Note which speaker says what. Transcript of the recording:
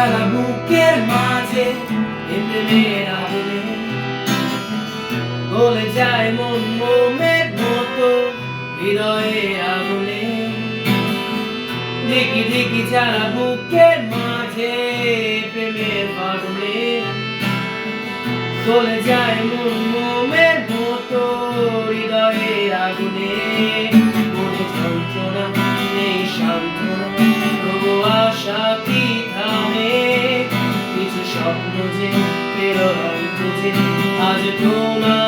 Speaker 1: সারা বুকের মাঝে প্রেমের আগুনে গলে যায় মন মোমের মতো হৃদয়ের আগুনে। দেখি দেখি সারা বুকের মাঝে প্রেমের আগুনে গলে যায় মন মোমের মতো হৃদয়ের আগুনে। মনে যন্ত্রণা নেই সান্ত্বনা, তবু আশা কি থামে? কিছু স্বপ্ন যে পেল রঙ খুঁজে আজ তোমার